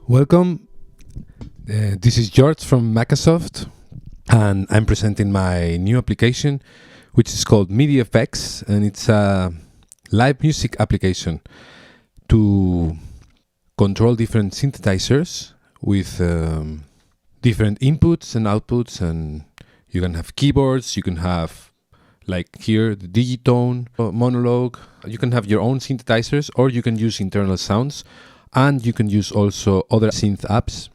Welcome. This is George from Microsoft, and I'm presenting my new application, which is called MIDI FX, and it's a live music application to control different synthesizers with different inputs and outputs, and you can have keyboards, you can have, like here, the digitone, monologue, you can have your own synthesizers, or you can use internal sounds, and you can use also other synth apps.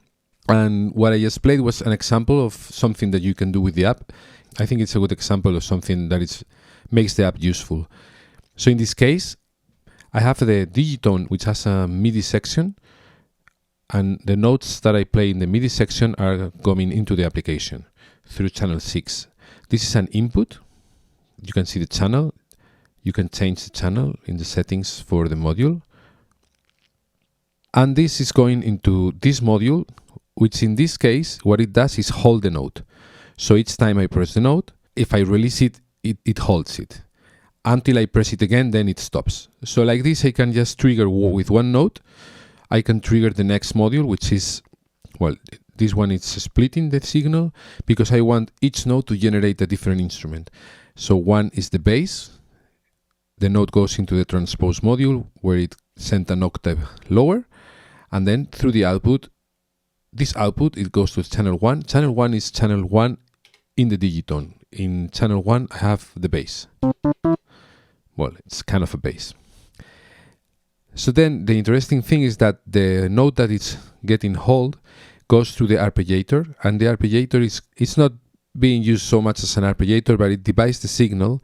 And what I just played was an example of something that you can do with the app. I think it's a good example of something that makes the app useful. So in this case, I have the digitone, which has a MIDI section, and the notes that I play in the MIDI section are coming into the application through channel 6. This is an input. You can see the channel. You can change the channel in the settings for the module. And this is going into this module, which in this case, what it does is hold the note. So each time I press the note, if I release it, it holds it. Until I press it again, then it stops. So like this, I can just trigger with one note. I can trigger the next module, which is, well, this one is splitting the signal because I want each note to generate a different instrument. So one is the bass. The note goes into the transpose module where it sent an octave lower. And then through the output, this output, it goes to channel 1. Channel 1 is channel 1 in the digitone. In channel 1, I have the bass. Well, it's kind of a bass. So then the interesting thing is that the note that it's getting hold goes through the arpeggiator, and the arpeggiator it's not being used so much as an arpeggiator, but it divides the signal,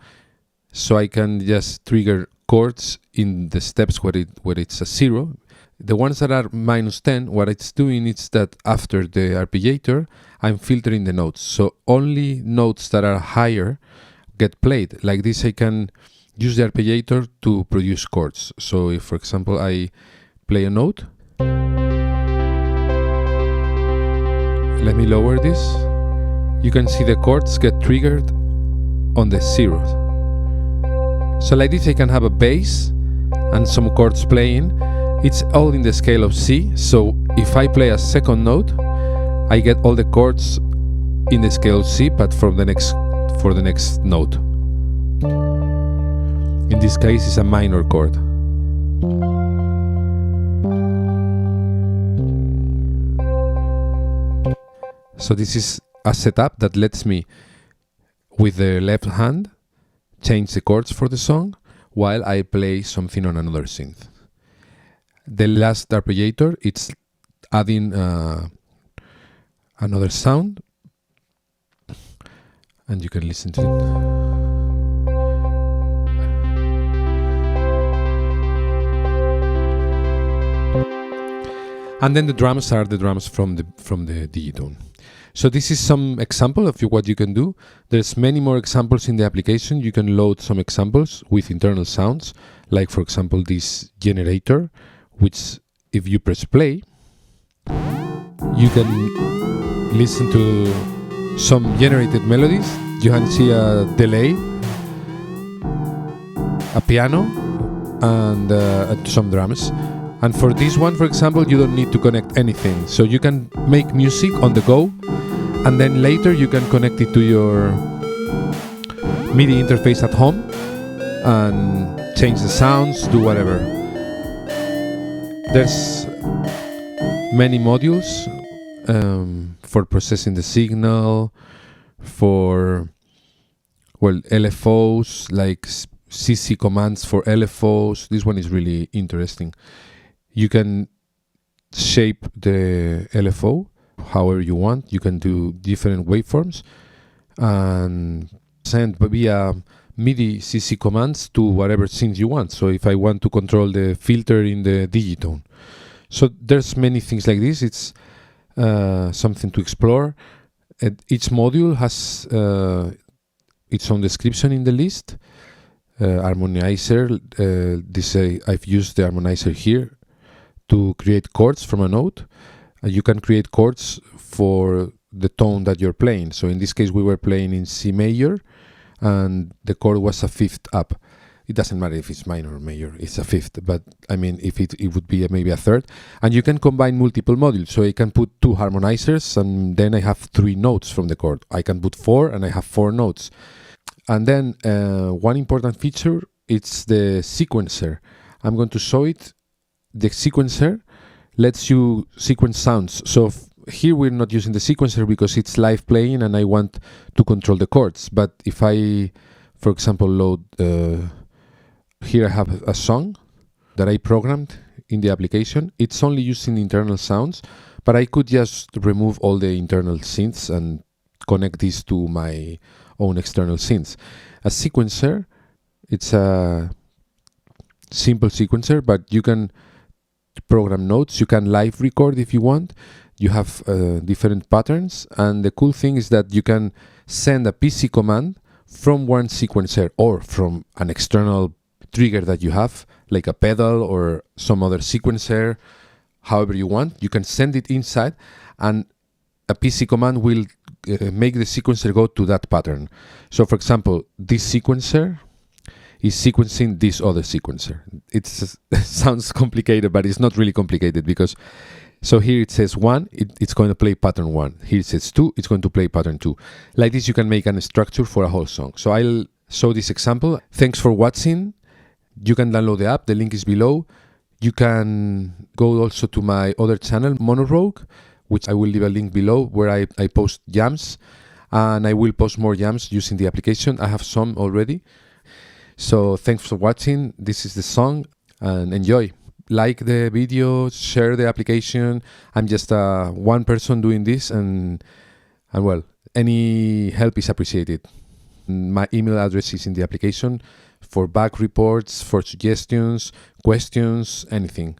so I can just trigger chords in the steps where it's a 0. The ones that are -10, what it's doing is that after the arpeggiator, I'm filtering the notes. So only notes that are higher get played. Like this, I can use the arpeggiator to produce chords. So if, for example, I play a note, let me lower this, you can see the chords get triggered on the 0s. So like this, I can have a bass and some chords playing. It's all in the scale of C, so if I play a second note, I get all the chords in the scale of C, but for the next note. In this case, it's a minor chord. So this is a setup that lets me, with the left hand, change the chords for the song while I play something on another synth. The last arpeggiator, it's adding another sound, and you can listen to it. And then the drums are the drums from the digitone. So this is some example of what you can do. There's many more examples in the application. You can load some examples with internal sounds, like for example this generator, which if you press play, you can listen to some generated melodies. You can see a delay, a piano, and some drums. And for this one, for example, you don't need to connect anything. So you can make music on the go, and then later you can connect it to your MIDI interface at home and change the sounds, do whatever. There's many modules for processing the signal, for, well, LFOs, like CC commands for LFOs. This one is really interesting. You can shape the LFO however you want. You can do different waveforms and send via MIDI CC commands to whatever synth you want. So if I want to control the filter in the digitone. So there's many things like this. It's something to explore. And each module has its own description in the list. Harmonizer, I've used the harmonizer here to create chords from a note. You can create chords for the tone that you're playing. So in this case, we were playing in C major, and the chord was a 5th up. It doesn't matter if it's minor or major, it's a fifth, but I mean, if it would be maybe a third. And you can combine multiple modules, so I can put 2 harmonizers and then I have 3 notes from the chord. I can put 4 and I have 4 notes. And then one important feature, it's the sequencer. I'm going to show it. The sequencer lets you sequence sounds. So here we're not using the sequencer because it's live playing and I want to control the chords. But if I, for example, load, here I have a song that I programmed in the application. It's only using internal sounds, but I could just remove all the internal synths and connect this to my own external synths. A sequencer, it's a simple sequencer, but you can program notes, you can live record if you want. You have different patterns, and the cool thing is that you can send a PC command from one sequencer or from an external trigger that you have, like a pedal or some other sequencer, however you want. You can send it inside, and a PC command will make the sequencer go to that pattern. So for example, this sequencer is sequencing this other sequencer. It sounds complicated, but it's not really complicated, because so here it says 1, it's going to play pattern 1. Here it says 2, it's going to play pattern 2. Like this, you can make a structure for a whole song. So I'll show this example. Thanks for watching. You can download the app, the link is below. You can go also to my other channel, Monorogue, which I will leave a link below, where I post jams, and I will post more jams using the application. I have some already. So thanks for watching. This is the song, and enjoy. Like the video, share the application. I'm just one person doing this, and well, any help is appreciated. My email address is in the application for back reports, for suggestions, questions, anything.